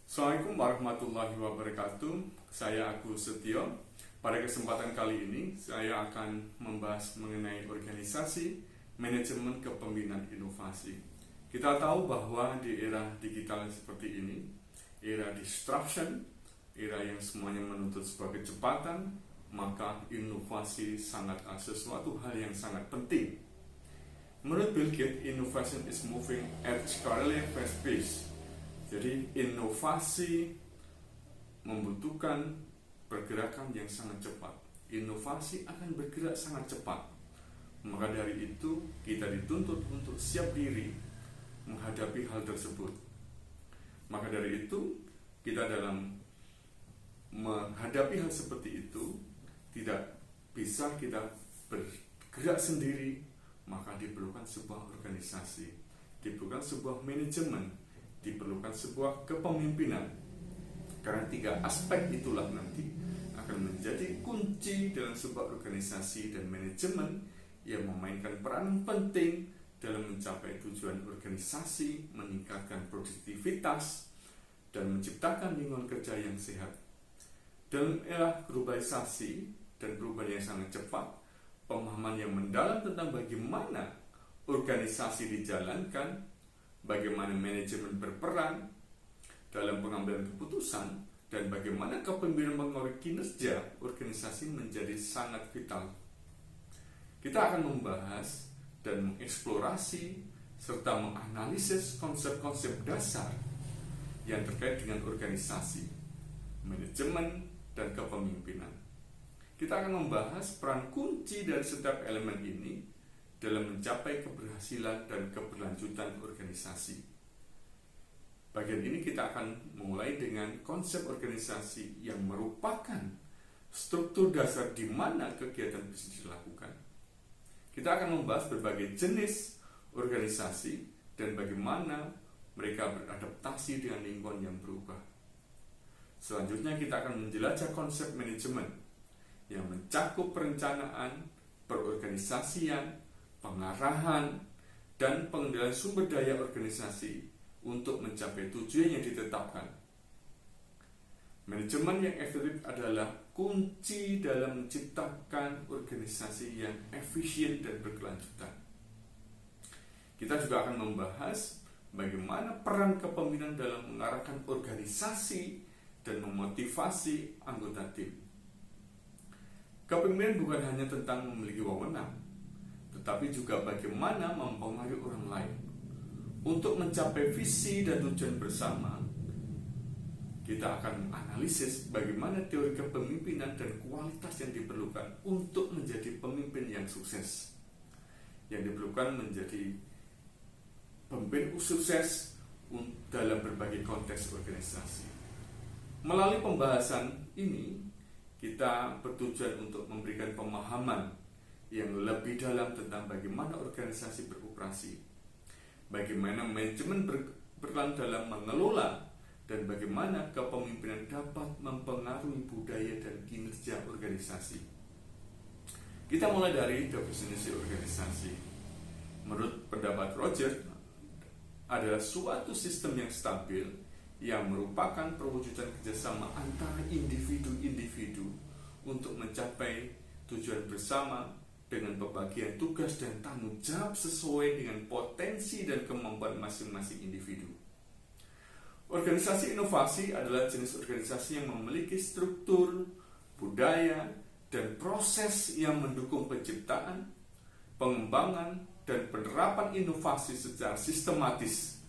Assalamualaikum warahmatullahi wabarakatuh. Saya Agus Setio. Pada kesempatan kali ini saya akan membahas mengenai organisasi, manajemen kepemimpinan inovasi. Kita tahu bahwa di era digital seperti ini, era disruption, era yang semuanya menuntut sebuah kecepatan, maka inovasi sangat sesuatu hal yang sangat penting. Menurut Bill Gates, innovation is moving at scarily fast pace. Jadi inovasi membutuhkan pergerakan yang sangat cepat. Inovasi akan bergerak sangat cepat. Maka dari itu kita dituntut untuk siap diri menghadapi hal tersebut. Maka dari itu kita dalam menghadapi hal seperti itu tidak bisa kita bergerak sendiri, maka diperlukan sebuah organisasi, diperlukan sebuah manajemen, diperlukan sebuah kepemimpinan. Karena tiga aspek itulah nanti akan menjadi kunci dalam sebuah organisasi dan manajemen yang memainkan peran penting dalam mencapai tujuan organisasi, meningkatkan produktivitas, dan menciptakan lingkungan kerja yang sehat. Dalam era globalisasi dan perubahan yang sangat cepat, pemahaman yang mendalam tentang bagaimana organisasi dijalankan, bagaimana manajemen berperan dalam pengambilan keputusan, dan bagaimana kepemimpinan mengatur kinerja organisasi menjadi sangat vital. Kita akan membahas dan mengeksplorasi serta menganalisis konsep-konsep dasar yang terkait dengan organisasi, manajemen, dan kepemimpinan. Kita akan membahas peran kunci dari setiap elemen ini dalam mencapai keberhasilan dan keberlanjutan organisasi. Bagian ini kita akan mulai dengan konsep organisasi yang merupakan struktur dasar di mana kegiatan bisnis dilakukan. Kita akan membahas berbagai jenis organisasi dan bagaimana mereka beradaptasi dengan lingkungan yang berubah. Selanjutnya kita akan menjelajah konsep manajemen yang mencakup perencanaan, perorganisasian, pengarahan, dan pengendalian sumber daya organisasi untuk mencapai tujuan yang ditetapkan. Manajemen yang efektif adalah kunci dalam menciptakan organisasi yang efisien dan berkelanjutan. Kita juga akan membahas bagaimana peran kepemimpinan dalam mengarahkan organisasi dan memotivasi anggota tim. Kepemimpinan bukan hanya tentang memiliki wewenang, tetapi juga bagaimana mempengaruhi orang lain. Untuk mencapai visi dan tujuan bersama, kita akan menganalisis bagaimana teori kepemimpinan dan kualitas yang diperlukan untuk menjadi pemimpin yang sukses. Yang diperlukan menjadi pemimpin sukses dalam berbagai konteks organisasi. Melalui pembahasan ini, kita bertujuan untuk memberikan pemahaman yang lebih dalam tentang bagaimana organisasi beroperasi, bagaimana manajemen berperan dalam mengelola, dan bagaimana kepemimpinan dapat mempengaruhi budaya dan kinerja organisasi. Kita mulai dari definisi organisasi. Menurut pendapat Roger, adalah suatu sistem yang stabil yang merupakan perwujudan kerjasama antara individu-individu untuk mencapai tujuan bersama dengan pembagian tugas dan tanggung jawab sesuai dengan potensi dan kemampuan masing-masing individu. Organisasi inovasi adalah jenis organisasi yang memiliki struktur, budaya, dan proses yang mendukung penciptaan, pengembangan, dan penerapan inovasi secara sistematis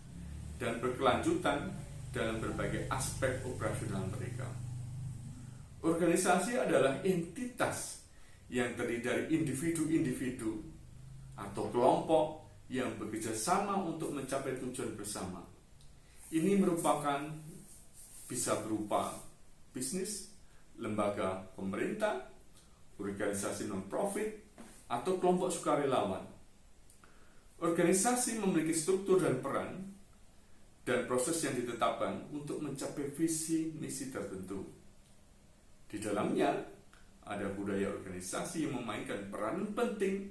dan berkelanjutan dalam berbagai aspek operasional mereka. Organisasi adalah entitas yang terdiri dari individu-individu atau kelompok yang bekerja sama untuk mencapai tujuan bersama. Ini merupakan bisa berupa bisnis, lembaga pemerintah, organisasi non-profit, atau kelompok sukarelawan. Organisasi memiliki struktur dan peran dan proses yang ditetapkan untuk mencapai visi misi tertentu. Di dalamnya ada budaya organisasi yang memainkan peran penting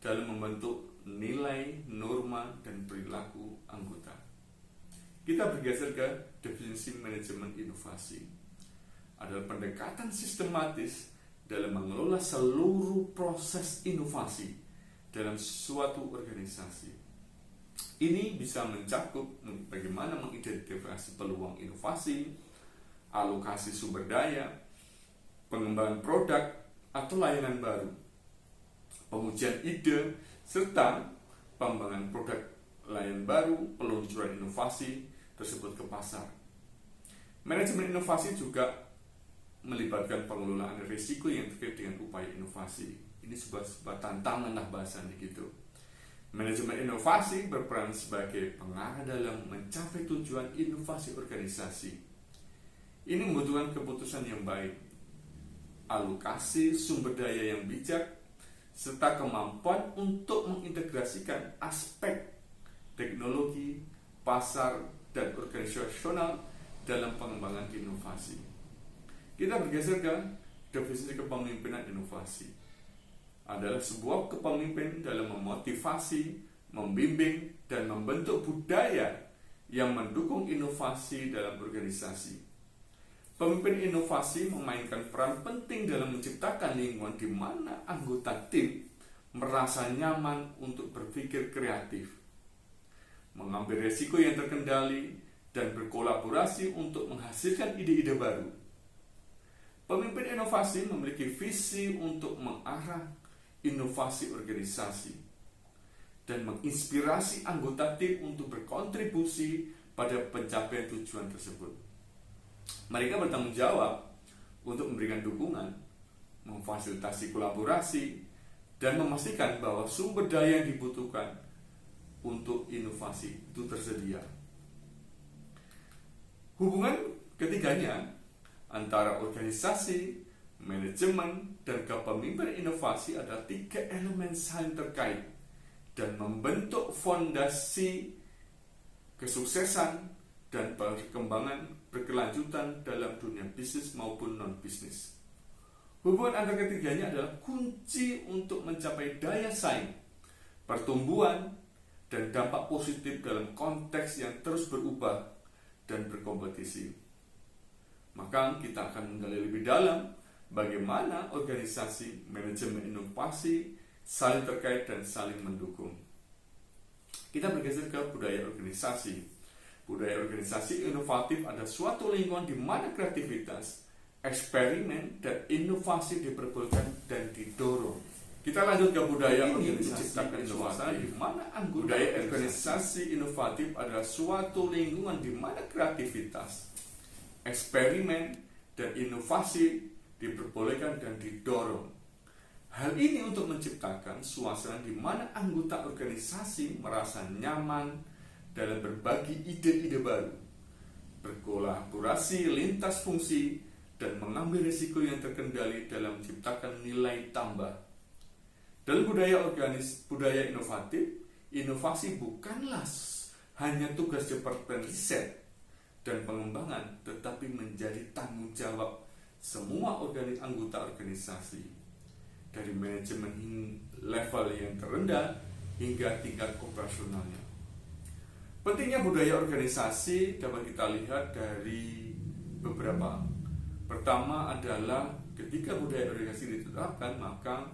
dalam membentuk nilai, norma, dan perilaku anggota. Kita bergeser ke definisi manajemen inovasi. Adalah pendekatan sistematis dalam mengelola seluruh proses inovasi dalam suatu organisasi. Ini bisa mencakup bagaimana mengidentifikasi peluang inovasi, alokasi sumber daya, pengembangan produk atau layanan baru, pengujian ide, serta pengembangan produk layanan baru, peluncuran inovasi tersebut ke pasar. Manajemen inovasi juga melibatkan pengelolaan risiko yang terkait dengan upaya inovasi. Ini sebuah tantangan lah bahasanya gitu. Manajemen inovasi berperan sebagai pengarah dalam mencapai tujuan inovasi organisasi. Ini membutuhkan keputusan yang baik, alokasi sumber daya yang bijak, serta kemampuan untuk mengintegrasikan aspek teknologi, pasar, dan organisasional dalam pengembangan inovasi. Kita bergeser ke definisi kepemimpinan inovasi. Adalah sebuah kepemimpinan dalam memotivasi, membimbing, dan membentuk budaya yang mendukung inovasi dalam organisasi. Pemimpin inovasi memainkan peran penting dalam menciptakan lingkungan di mana anggota tim merasa nyaman untuk berpikir kreatif, mengambil risiko yang terkendali, dan berkolaborasi untuk menghasilkan ide-ide baru. Pemimpin inovasi memiliki visi untuk mengarah inovasi organisasi dan menginspirasi anggota tim untuk berkontribusi pada pencapaian tujuan tersebut. Mereka bertanggung jawab untuk memberikan dukungan, memfasilitasi kolaborasi, dan memastikan bahwa sumber daya yang dibutuhkan untuk inovasi itu tersedia. Hubungan ketiganya antara organisasi, manajemen, dan kepemimpinan inovasi adalah tiga elemen saling terkait dan membentuk fondasi kesuksesan dan perkembangan berkelanjutan dalam dunia bisnis maupun non-bisnis. Hubungan antara ketiganya adalah kunci untuk mencapai daya saing, pertumbuhan, dan dampak positif dalam konteks yang terus berubah dan berkompetisi. Maka kita akan menggali lebih dalam bagaimana organisasi, manajemen inovasi saling terkait dan saling mendukung. Kita bergeser ke budaya organisasi. Budaya organisasi inovatif adalah suatu lingkungan di mana kreativitas, eksperimen, dan inovasi diperbolehkan dan didorong. Kita lanjut ke budaya organisasi inovasi, di mana budaya organisasi inovatif adalah suatu lingkungan di mana kreativitas, eksperimen, dan inovasi diperbolehkan dan didorong. Hal ini untuk menciptakan suasana di mana anggota organisasi merasa nyaman dalam berbagi ide-ide baru, berkolaborasi lintas fungsi, dan mengambil risiko yang terkendali dalam menciptakan nilai tambah. Dalam budaya inovatif, inovasi bukanlah hanya tugas departemen riset dan pengembangan, tetapi menjadi tanggung jawab semua anggota organisasi, dari manajemen level yang terendah hingga tingkat operasionalnya. Pentingnya budaya organisasi dapat kita lihat dari beberapa. Pertama adalah ketika budaya organisasi ditetapkan, maka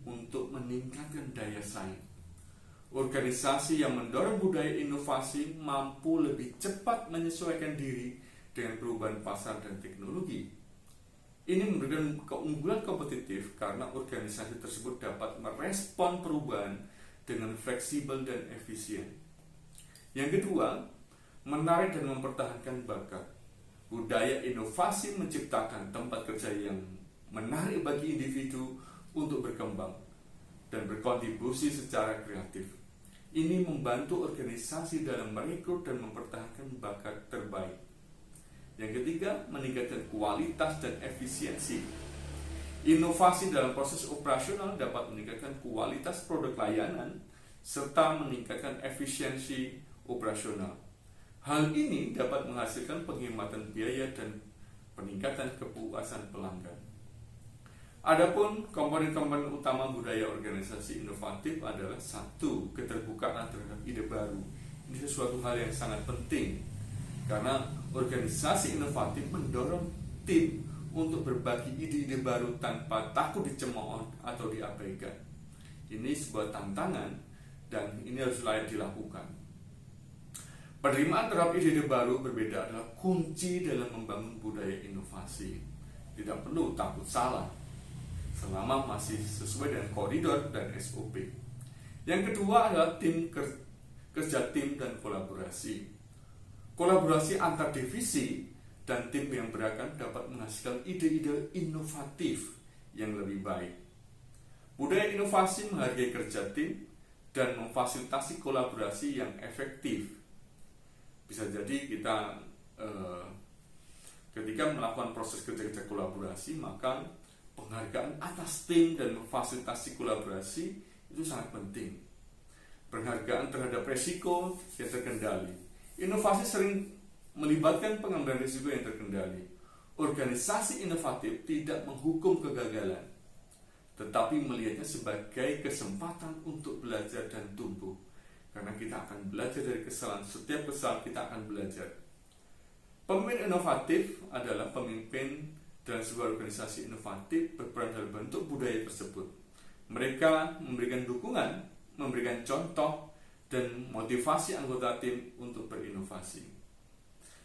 untuk meningkatkan daya saing. Organisasi yang mendorong budaya inovasi mampu lebih cepat menyesuaikan diri dengan perubahan pasar dan teknologi. Ini memberikan keunggulan kompetitif karena organisasi tersebut dapat merespon perubahan dengan fleksibel dan efisien. Yang kedua, menarik dan mempertahankan bakat. Budaya inovasi menciptakan tempat kerja yang menarik bagi individu untuk berkembang dan berkontribusi secara kreatif. Ini membantu organisasi dalam merekrut dan mempertahankan bakat terbaik. Yang ketiga, meningkatkan kualitas dan efisiensi. Inovasi dalam proses operasional dapat meningkatkan kualitas produk layanan serta meningkatkan efisiensi operasional. Hal ini dapat menghasilkan penghematan biaya dan peningkatan kepuasan pelanggan. Adapun komponen-komponen utama budaya organisasi inovatif adalah satu, keterbukaan terhadap ide baru. Ini sesuatu hal yang sangat penting. Karena organisasi inovatif mendorong tim untuk berbagi ide-ide baru tanpa takut dicemooh atau diabaikan. Ini sebuah tantangan dan ini harus layak dilakukan. Penerimaan terhadap ide-ide baru berbeda adalah kunci dalam membangun budaya inovasi. Tidak perlu takut salah selama masih sesuai dengan koridor dan SOP. Yang kedua adalah kerja tim dan kolaborasi. Kolaborasi antar divisi dan tim yang beragam dapat menghasilkan ide-ide inovatif yang lebih baik. Budaya inovasi menghargai kerja tim dan memfasilitasi kolaborasi yang efektif. Bisa jadi kita ketika melakukan proses kerja-kerja kolaborasi, maka penghargaan atas tim dan memfasilitasi kolaborasi itu sangat penting. Penghargaan terhadap resiko yang terkendali. Inovasi sering melibatkan pengambilan risiko yang terkendali. Organisasi inovatif tidak menghukum kegagalan, tetapi melihatnya sebagai kesempatan untuk belajar dan tumbuh. Karena kita akan belajar dari kesalahan, setiap kesalahan kita akan belajar. Pemimpin inovatif adalah pemimpin dalam sebuah organisasi inovatif berperan dalam bentuk budaya tersebut. Mereka memberikan dukungan, memberikan contoh, dan motivasi anggota tim untuk berinovasi.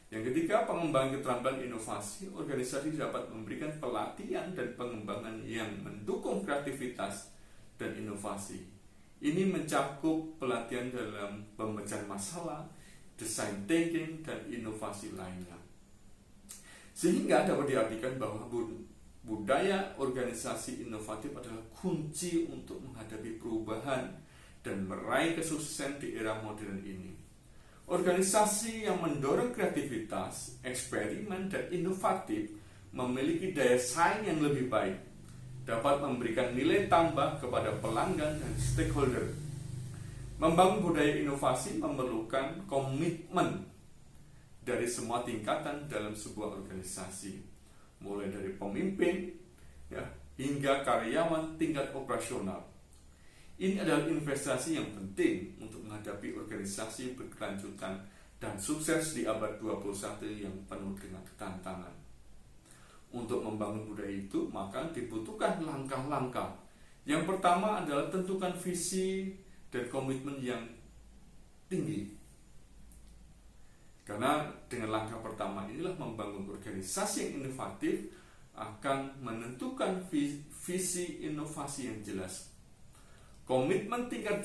Yang ketiga, pengembangan keterampilan inovasi. Organisasi dapat memberikan pelatihan dan pengembangan yang mendukung kreativitas dan inovasi. Ini mencakup pelatihan dalam pemecahan masalah, design thinking, dan inovasi lainnya. Sehingga dapat diartikan bahwa budaya organisasi inovatif adalah kunci untuk menghadapi perubahan dan meraih kesuksesan di era modern ini. Organisasi yang mendorong kreativitas, eksperimen, dan inovatif memiliki daya saing yang lebih baik, dapat memberikan nilai tambah kepada pelanggan dan stakeholder. Membangun budaya inovasi memerlukan komitmen dari semua tingkatan dalam sebuah organisasi, mulai dari pemimpin hingga karyawan tingkat operasional. Ini adalah investasi yang penting untuk menghadapi organisasi berkelanjutan dan sukses di abad 21 yang penuh dengan tantangan. Untuk membangun budaya itu, maka dibutuhkan langkah-langkah. Yang pertama adalah tentukan visi dan komitmen yang tinggi. Karena dengan langkah pertama inilah membangun organisasi yang inovatif akan menentukan visi inovasi yang jelas. Komitmen tingkat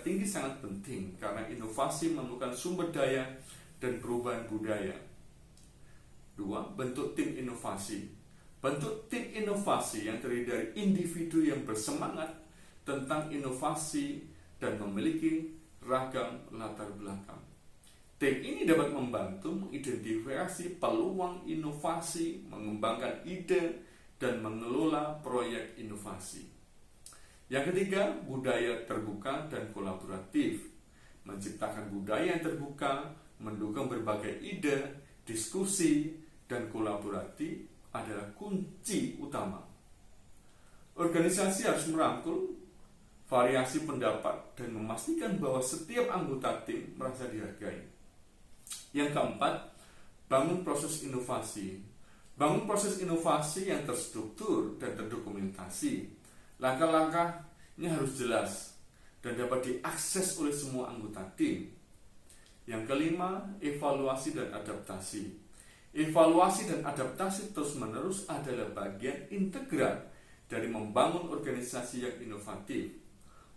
tinggi sangat penting karena inovasi memerlukan sumber daya dan perubahan budaya. 2. Bentuk tim inovasi. Bentuk tim inovasi yang terdiri dari individu yang bersemangat tentang inovasi dan memiliki ragam latar belakang. Tim ini dapat membantu mengidentifikasi peluang inovasi, mengembangkan ide, dan mengelola proyek inovasi. Yang ketiga, budaya terbuka dan kolaboratif. Menciptakan budaya yang terbuka, mendukung berbagai ide, diskusi, dan kolaboratif adalah kunci utama. Organisasi harus merangkul variasi pendapat dan memastikan bahwa setiap anggota tim merasa dihargai. Yang keempat, bangun proses inovasi. Bangun proses inovasi yang terstruktur dan terdokumentasi. Langkah-langkahnya harus jelas dan dapat diakses oleh semua anggota tim. Yang kelima, evaluasi dan adaptasi. Evaluasi dan adaptasi terus-menerus adalah bagian integral dari membangun organisasi yang inovatif.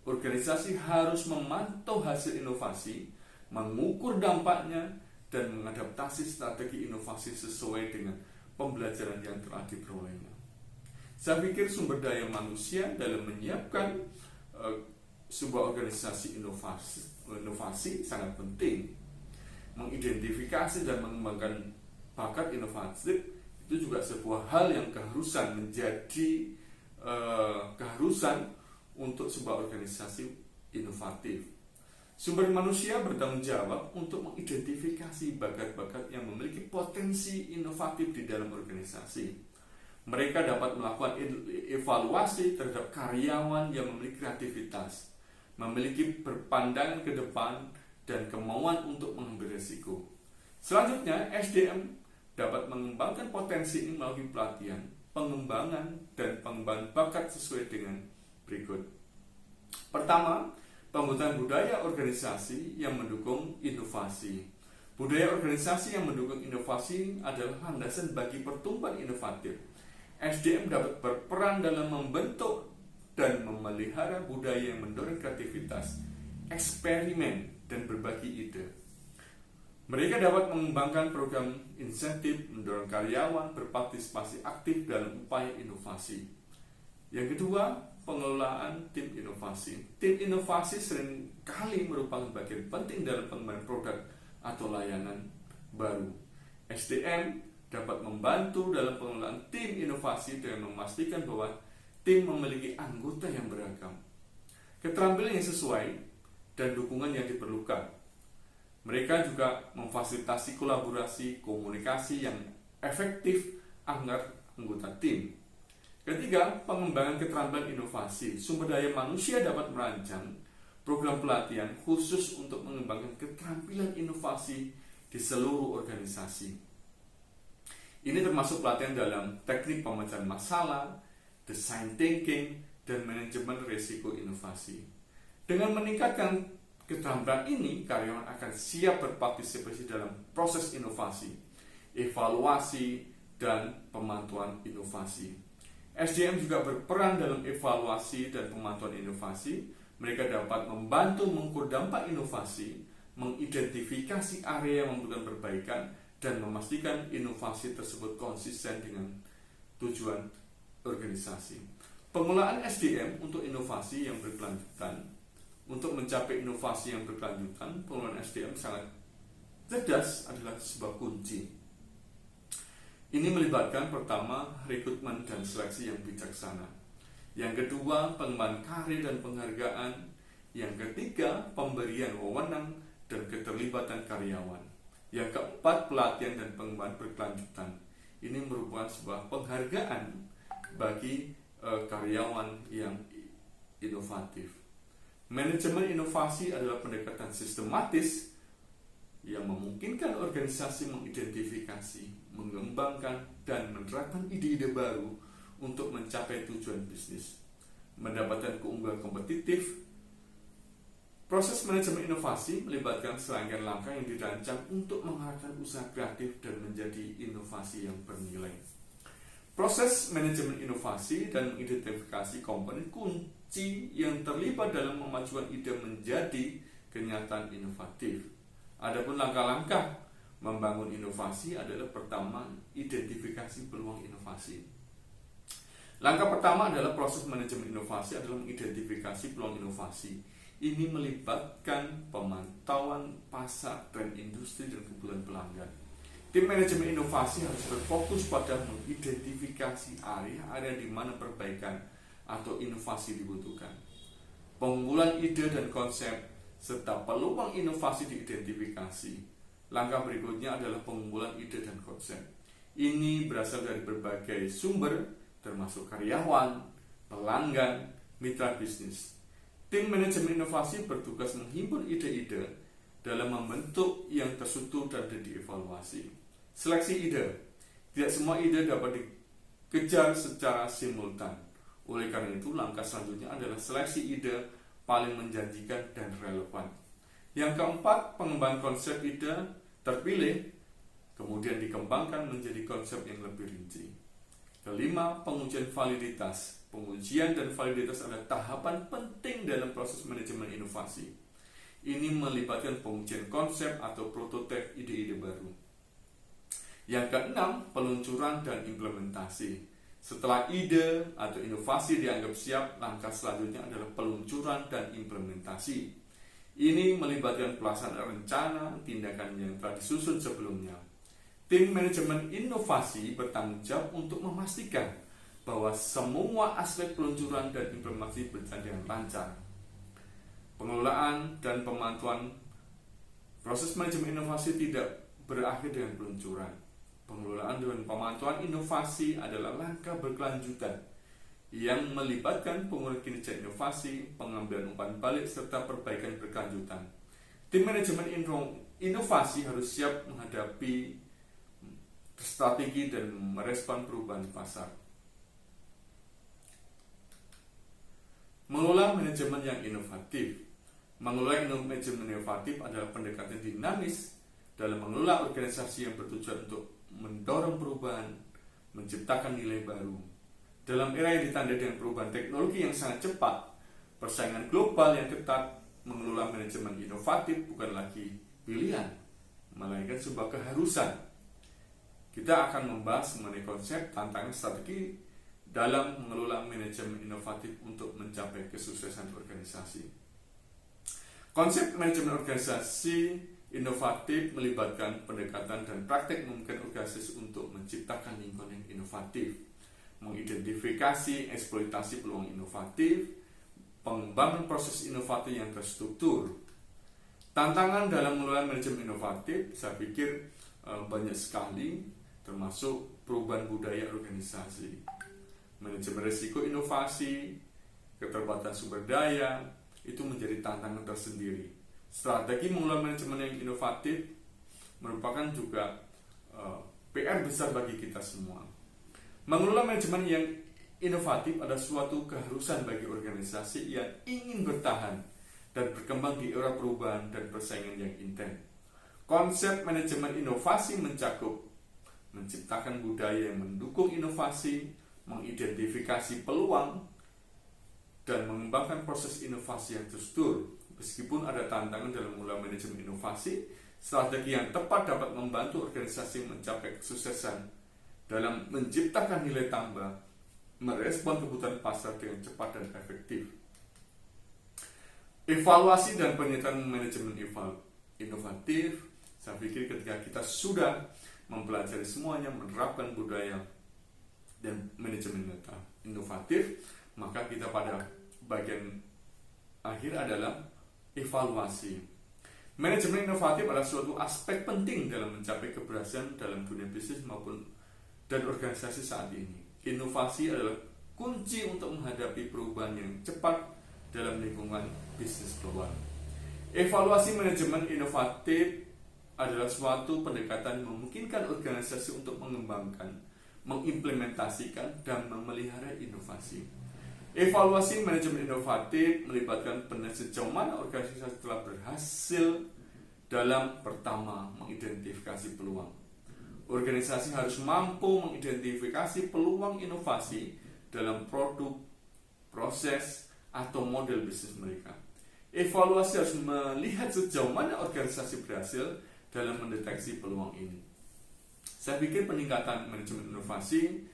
Organisasi harus memantau hasil inovasi, mengukur dampaknya, dan mengadaptasi strategi inovasi sesuai dengan pembelajaran yang telah diperolehnya. Saya pikir sumber daya manusia dalam menyiapkan sebuah organisasi inovasi sangat penting. Mengidentifikasi dan mengembangkan bakat inovatif itu juga sebuah hal yang keharusan menjadi keharusan untuk sebuah organisasi inovatif. Sumber manusia bertanggung jawab untuk mengidentifikasi bakat-bakat yang memiliki potensi inovatif di dalam organisasi. Mereka dapat melakukan evaluasi terhadap karyawan yang memiliki kreativitas, memiliki berpandangan ke depan, dan kemauan untuk mengambil risiko. Selanjutnya, SDM dapat mengembangkan potensi ini melalui pelatihan, pengembangan, dan pengembangan bakat sesuai dengan berikut. Pertama, pembentukan budaya organisasi yang mendukung inovasi. Budaya organisasi yang mendukung inovasi adalah landasan bagi pertumbuhan inovatif. SDM dapat berperan dalam membentuk dan memelihara budaya yang mendorong kreativitas, eksperimen, dan berbagi ide. Mereka dapat mengembangkan program insentif, mendorong karyawan berpartisipasi aktif dalam upaya inovasi. Yang kedua, pengelolaan tim inovasi. Tim inovasi seringkali merupakan bagian penting dalam pengembangan produk atau layanan baru. SDM dapat membantu dalam pengelolaan tim inovasi dengan memastikan bahwa tim memiliki anggota yang beragam, keterampilan yang sesuai, dan dukungan yang diperlukan. Mereka juga memfasilitasi kolaborasi, komunikasi yang efektif antar anggota tim. Ketiga, pengembangan keterampilan inovasi. Sumber daya manusia dapat merancang program pelatihan khusus untuk mengembangkan keterampilan inovasi di seluruh organisasi. Ini termasuk pelatihan dalam teknik pemecahan masalah, design thinking, dan manajemen risiko inovasi. Dengan meningkatkan keterampilan ini, karyawan akan siap berpartisipasi dalam proses inovasi, evaluasi, dan pemantauan inovasi. SDM juga berperan dalam evaluasi dan pemantauan inovasi. Mereka dapat membantu mengukur dampak inovasi, mengidentifikasi area yang membutuhkan perbaikan, dan memastikan inovasi tersebut konsisten dengan tujuan organisasi. Pengelolaan SDM untuk inovasi yang berkelanjutan. Untuk mencapai inovasi yang berkelanjutan, pengelolaan SDM sangat cerdas adalah sebuah kunci. Ini melibatkan pertama, rekrutmen dan seleksi yang bijaksana. Yang kedua, pengembangan karir dan penghargaan. Yang ketiga, pemberian wewenang dan keterlibatan karyawan. Yang keempat, pelatihan dan pengembangan berkelanjutan. Ini merupakan sebuah penghargaan bagi karyawan yang inovatif. Manajemen inovasi adalah pendekatan sistematis yang memungkinkan organisasi mengidentifikasi, mengembangkan, dan menerapkan ide-ide baru untuk mencapai tujuan bisnis, mendapatkan keunggulan kompetitif. Proses manajemen inovasi melibatkan serangkaian langkah yang dirancang untuk mengarahkan usaha kreatif dan menjadi inovasi yang bernilai. Proses manajemen inovasi dan mengidentifikasi komponen kunci yang terlibat dalam memajukan ide menjadi kenyataan inovatif. Adapun langkah-langkah membangun inovasi adalah pertama, identifikasi peluang inovasi. Langkah pertama adalah proses manajemen inovasi adalah mengidentifikasi peluang inovasi. Ini melibatkan pemantauan pasar, tren industri, dan kebutuhan pelanggan. Tim manajemen inovasi harus berfokus pada mengidentifikasi area-area di mana perbaikan atau inovasi dibutuhkan. Pengumpulan ide dan konsep serta peluang inovasi diidentifikasi. Langkah berikutnya adalah pengumpulan ide dan konsep. Ini berasal dari berbagai sumber, termasuk karyawan, pelanggan, mitra bisnis. Tim manajemen inovasi bertugas menghimpun ide-ide dalam membentuk yang terstruktur dan dievaluasi. Seleksi ide. Tidak semua ide dapat dikejar secara simultan. Oleh karena itu, langkah selanjutnya adalah seleksi ide paling menjanjikan dan relevan. Yang keempat, pengembangan konsep ide terpilih, kemudian dikembangkan menjadi konsep yang lebih rinci. Kelima, pengujian validitas. Pengujian dan validitas adalah tahapan penting dalam proses manajemen inovasi. Ini melibatkan pengujian konsep atau prototipe ide-ide baru. Yang keenam, peluncuran dan implementasi. Setelah ide atau inovasi dianggap siap, langkah selanjutnya adalah peluncuran dan implementasi. Ini melibatkan pelaksanaan rencana, tindakan yang telah disusun sebelumnya. Tim manajemen inovasi bertanggung jawab untuk memastikan bahwa semua aspek peluncuran dan implementasi berjalan dengan lancar. Pengelolaan dan pemantauan proses manajemen inovasi tidak berakhir dengan peluncuran. Pengelolaan dan pemantauan inovasi adalah langkah berkelanjutan yang melibatkan pengurangan kinerja inovasi, pengambilan umpan balik, serta perbaikan berkelanjutan. Tim manajemen inovasi harus siap menghadapi strategi dan merespon perubahan pasar. Mengelola manajemen yang inovatif. Mengelola manajemen inovatif adalah pendekatan dinamis dalam mengelola organisasi yang bertujuan untuk mendorong perubahan, menciptakan nilai baru. Dalam era yang ditandai dengan perubahan teknologi yang sangat cepat, persaingan global yang ketat, mengelola manajemen inovatif bukan lagi pilihan, melainkan sebuah keharusan. Kita akan membahas mengenai konsep, tantangan, strategi dalam mengelola manajemen inovatif untuk mencapai kesuksesan organisasi. Konsep manajemen organisasi inovatif melibatkan pendekatan dan praktek memungkinkan organisasi untuk menciptakan lingkungan yang inovatif, mengidentifikasi eksploitasi peluang inovatif, pengembangan proses inovatif yang terstruktur. Tantangan dalam mengelola manajemen inovatif, saya pikir banyak sekali, termasuk perubahan budaya organisasi, manajemen risiko inovasi, keterbatasan sumber daya, itu menjadi tantangan tersendiri. Strategi mengelola manajemen yang inovatif merupakan juga PR besar bagi kita semua. Mengelola manajemen yang inovatif adalah suatu keharusan bagi organisasi yang ingin bertahan dan berkembang di era perubahan dan persaingan yang intens. Konsep manajemen inovasi mencakup menciptakan budaya yang mendukung inovasi, mengidentifikasi peluang, dan mengembangkan proses inovasi yang terstruktur. Meskipun ada tantangan dalam mengelola manajemen inovasi, strategi yang tepat dapat membantu organisasi mencapai kesuksesan dalam menciptakan nilai tambah, merespon kebutuhan pasar dengan cepat dan efektif. Evaluasi dan penyetaan manajemen inovatif, saya pikir ketika kita sudah mempelajari semuanya, menerapkan budaya dan manajemen inovatif, maka kita pada bagian akhir adalah evaluasi. Manajemen inovatif adalah suatu aspek penting dalam mencapai keberhasilan dalam dunia bisnis maupun dan organisasi saat ini. Inovasi adalah kunci untuk menghadapi perubahan yang cepat dalam lingkungan bisnis global. Evaluasi manajemen inovatif adalah suatu pendekatan yang memungkinkan organisasi untuk mengembangkan, mengimplementasikan, dan memelihara inovasi. Evaluasi manajemen inovatif melibatkan penelitian sejauh mana organisasi telah berhasil dalam pertama mengidentifikasi peluang. Organisasi harus mampu mengidentifikasi peluang inovasi dalam produk, proses, atau model bisnis mereka. Evaluasi harus melihat sejauh mana organisasi berhasil dalam mendeteksi peluang ini. Saya pikir peningkatan manajemen inovasi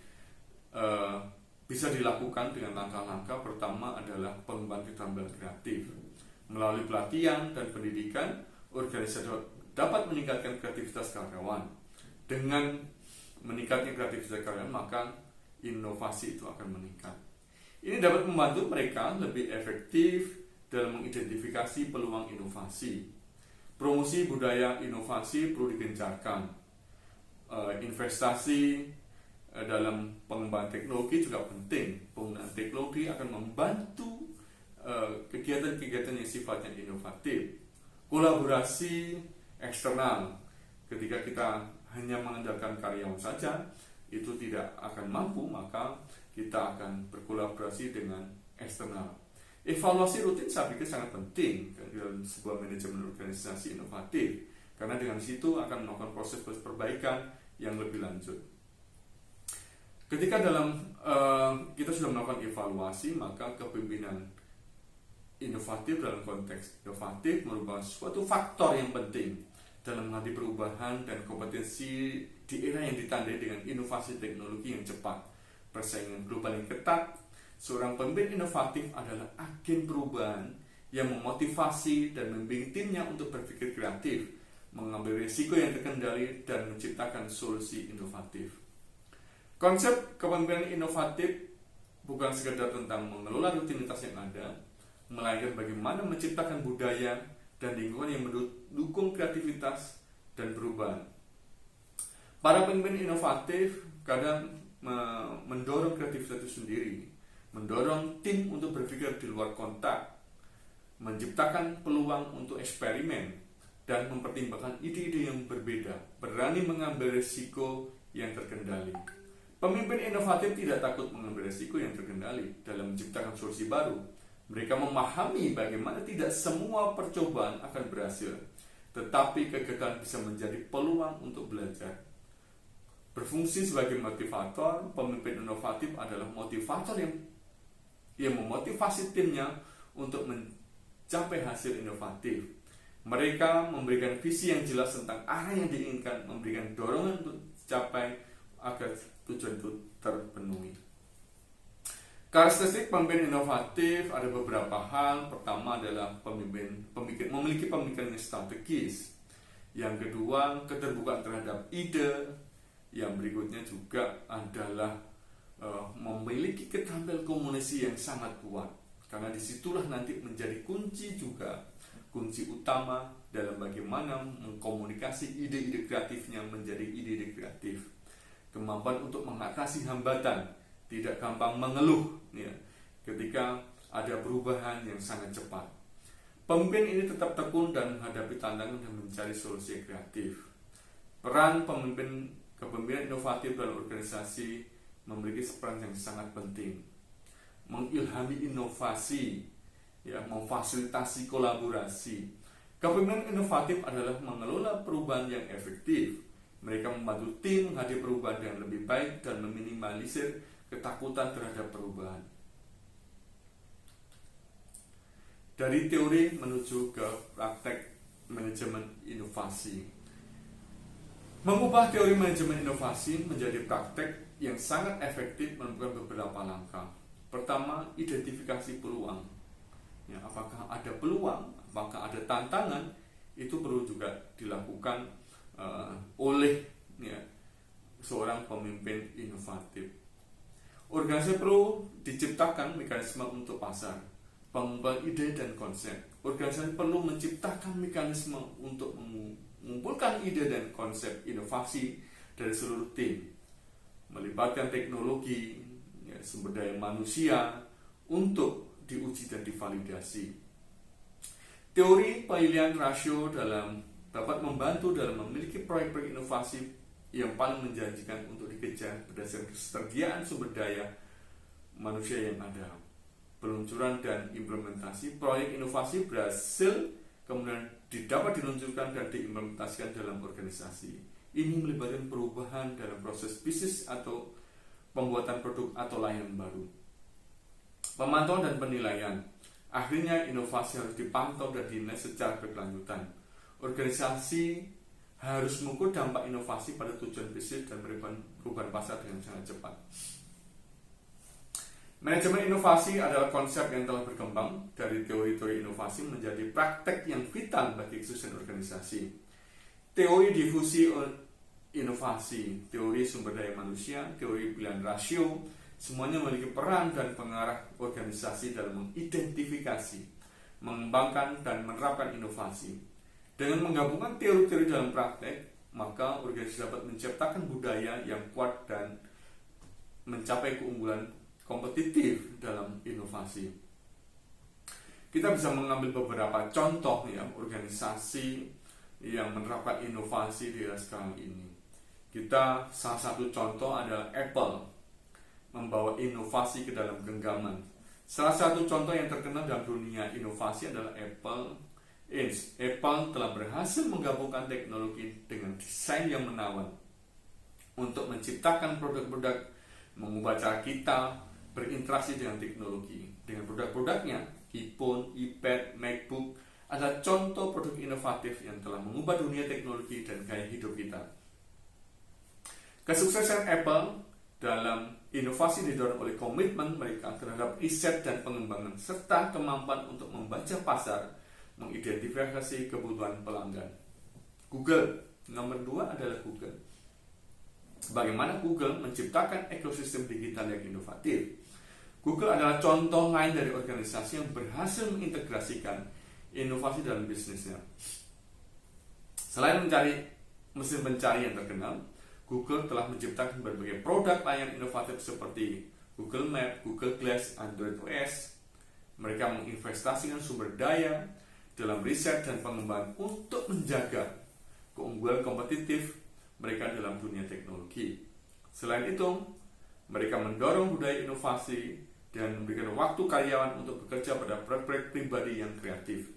bisa dilakukan dengan langkah-langkah. Pertama adalah pengembangan keterampilan kreatif. Melalui pelatihan dan pendidikan, organisasi dapat meningkatkan kreativitas karyawan. Dengan meningkatnya kreativitas karyawan, maka inovasi itu akan meningkat. Ini dapat membantu mereka lebih efektif dalam mengidentifikasi peluang inovasi. Promosi budaya inovasi perlu digencarkan. Investasi dalam pengembangan teknologi juga penting. Penggunaan teknologi akan membantu kegiatan-kegiatan yang sifatnya inovatif. Kolaborasi eksternal, ketika kita hanya mengandalkan karyawan saja, itu tidak akan mampu, maka kita akan berkolaborasi dengan eksternal. Evaluasi rutin saya pikir sangat penting dalam sebuah manajemen organisasi inovatif, karena dengan situ akan melakukan proses perbaikan yang lebih lanjut. Ketika kita sudah melakukan evaluasi, maka kepemimpinan inovatif dalam konteks inovatif merupakan suatu faktor yang penting dalam menghadapi perubahan dan kompetensi di era yang ditandai dengan inovasi teknologi yang cepat, persaingan global yang ketat. Seorang pemimpin inovatif adalah agen perubahan yang memotivasi dan membimbing timnya untuk berpikir kreatif, mengambil risiko yang terkendali, dan menciptakan solusi inovatif. Konsep kepemimpinan inovatif bukan sekedar tentang mengelola rutinitas yang ada, melainkan bagaimana menciptakan budaya dan lingkungan yang mendukung kreativitas dan perubahan. Para pemimpin inovatif kadang mendorong kreativitas itu sendiri, mendorong tim untuk berpikir di luar kotak, menciptakan peluang untuk eksperimen, dan mempertimbangkan ide-ide yang berbeda, berani mengambil risiko yang terkendali. Pemimpin inovatif tidak takut mengambil risiko yang terkendali dalam menciptakan solusi baru. Mereka memahami bagaimana tidak semua percobaan akan berhasil, tetapi kegagalan bisa menjadi peluang untuk belajar. Berfungsi sebagai motivator, pemimpin inovatif adalah motivator yang memotivasi timnya untuk mencapai hasil inovatif. Mereka memberikan visi yang jelas tentang arah yang diinginkan, memberikan dorongan untuk capai agar tujuan itu terpenuhi. Karakteristik pemimpin inovatif ada beberapa hal. Pertama adalah memiliki pemikiran yang strategis. Yang kedua, keterbukaan terhadap ide. Yang berikutnya juga adalah memiliki keterampilan komunikasi yang sangat kuat. Karena disitulah nanti menjadi kunci utama dalam bagaimana mengkomunikasi ide-ide kreatifnya menjadi ide-ide kreatif. Kemampuan untuk mengatasi hambatan, tidak gampang mengeluh ya, ketika ada perubahan yang sangat cepat. Pemimpin ini tetap tekun dan menghadapi tantangan dan mencari solusi kreatif. Peran kepemimpinan inovatif dalam organisasi memiliki peran yang sangat penting. Mengilhami inovasi, ya, memfasilitasi kolaborasi. Kepemimpinan inovatif adalah mengelola perubahan yang efektif. Mereka membantu tim menghadapi perubahan yang lebih baik dan meminimalisir ketakutan terhadap perubahan. Dari teori menuju ke praktek manajemen inovasi. Mengubah teori manajemen inovasi menjadi praktek yang sangat efektif memerlukan beberapa langkah. Pertama, identifikasi peluang. Ya, apakah ada peluang, apakah ada tantangan, itu perlu juga dilakukan oleh seorang pemimpin inovatif. Organisasi perlu diciptakan mekanisme untuk pasar, pengumpulan ide dan konsep. Organisasi perlu menciptakan mekanisme untuk mengumpulkan ide dan konsep inovasi dari seluruh tim, melibatkan teknologi, sumber daya manusia untuk diuji dan divalidasi. Teori pilihan rasio dapat membantu dalam memiliki proyek-proyek inovasi yang paling menjanjikan untuk dikejar berdasarkan ketersediaan sumber daya manusia yang ada. Peluncuran dan implementasi proyek inovasi berhasil kemudian dapat diluncurkan dan diimplementasikan dalam organisasi. Ini melibatkan perubahan dalam proses bisnis atau pembuatan produk atau layanan baru. Pemantauan dan penilaian. Akhirnya inovasi harus dipantau dan dinilai secara berkelanjutan. Organisasi harus mengukur dampak inovasi pada tujuan bisnis dan perubahan pasar dengan sangat cepat. Manajemen inovasi adalah konsep yang telah berkembang dari teori-teori inovasi menjadi praktek yang vital bagi kesuksesan organisasi. Teori difusi inovasi, teori sumber daya manusia, teori pilihan rasio, semuanya memiliki peran dan pengarah organisasi dalam mengidentifikasi, mengembangkan dan menerapkan inovasi. Dengan menggabungkan teori-teori dalam praktek, maka organisasi dapat menciptakan budaya yang kuat dan mencapai keunggulan kompetitif dalam inovasi. Kita bisa mengambil beberapa contoh organisasi yang menerapkan inovasi di era sekarang ini. Salah satu contoh adalah Apple membawa inovasi ke dalam genggaman. Salah satu contoh yang terkenal dalam dunia inovasi adalah Apple. Apple telah berhasil menggabungkan teknologi dengan desain yang menawan untuk menciptakan produk-produk, mengubah cara kita berinteraksi dengan teknologi. Dengan produk-produknya, iPhone, iPad, MacBook adalah contoh produk inovatif yang telah mengubah dunia teknologi dan gaya hidup kita. Kesuksesan Apple dalam inovasi didorong oleh komitmen mereka terhadap riset dan pengembangan serta kemampuan untuk membaca pasar, mengidentifikasi kebutuhan pelanggan. Google, nomor 2 adalah Google. Bagaimana Google menciptakan ekosistem digital yang inovatif? Google adalah contoh lain dari organisasi yang berhasil mengintegrasikan inovasi dalam bisnisnya. Selain mencari mesin pencari yang terkenal, Google telah menciptakan berbagai produk layanan inovatif seperti Google Maps, Google Glass, Android OS. Mereka menginvestasikan sumber daya dalam riset dan pengembangan untuk menjaga keunggulan kompetitif mereka dalam dunia teknologi. Selain itu, mereka mendorong budaya inovasi dan memberikan waktu karyawan untuk bekerja pada proyek-proyek pribadi yang kreatif.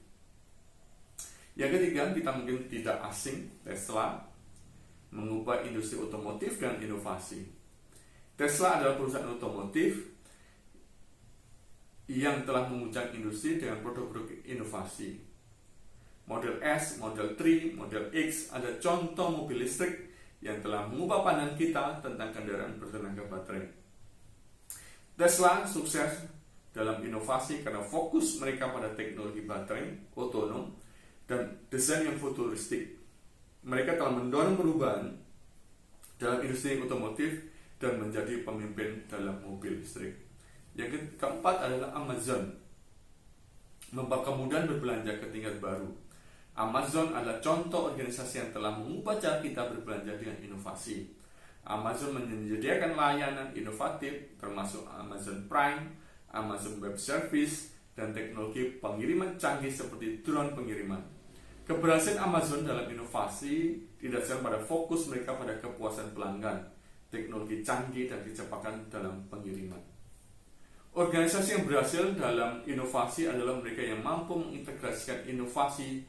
Yang ketiga, kita mungkin tidak asing, Tesla mengubah industri otomotif dan inovasi. Tesla adalah perusahaan otomotif yang telah menguncang industri dengan produk-produk inovasi. Model S, Model 3, Model X ada contoh mobil listrik yang telah mengubah pandangan kita tentang kendaraan bertenaga baterai. Tesla sukses dalam inovasi karena fokus mereka pada teknologi baterai otonom dan desain yang futuristik. Mereka telah mendorong perubahan dalam industri otomotif dan menjadi pemimpin dalam mobil listrik. Yang keempat adalah Amazon, membawa kemudahan berbelanja ke tingkat baru. Amazon adalah contoh organisasi yang telah mengubah cara kita berbelanja dengan inovasi. Amazon menyediakan layanan inovatif termasuk Amazon Prime, Amazon Web Service, dan teknologi pengiriman canggih seperti drone pengiriman. Keberhasilan Amazon dalam inovasi didasarkan pada fokus mereka pada kepuasan pelanggan, teknologi canggih, dan kecepatan dalam pengiriman. Organisasi yang berhasil dalam inovasi adalah mereka yang mampu mengintegrasikan inovasi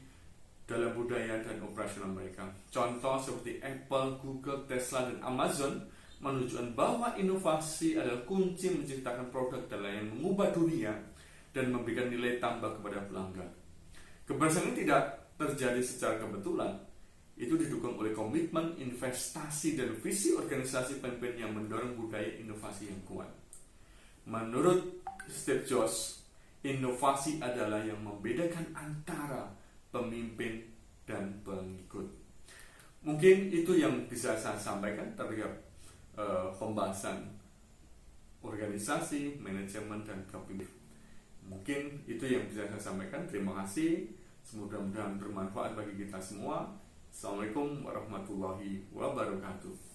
dalam budaya dan operasional mereka. Contoh seperti Apple, Google, Tesla, dan Amazon menunjukkan bahwa inovasi adalah kunci menciptakan produk yang mengubah dunia dan memberikan nilai tambah kepada pelanggan. Keberhasilan ini tidak terjadi secara kebetulan. Itu didukung oleh komitmen, investasi, dan visi organisasi pemimpin yang mendorong budaya inovasi yang kuat. Menurut Steve Jobs, inovasi adalah yang membedakan antara pemimpin dan pengikut. Mungkin itu yang bisa saya sampaikan terhadap pembahasan organisasi, manajemen, dan kepemimpinan. Mungkin itu yang bisa saya sampaikan. Terima kasih. Semoga-moga bermanfaat bagi kita semua. Assalamualaikum warahmatullahi wabarakatuh.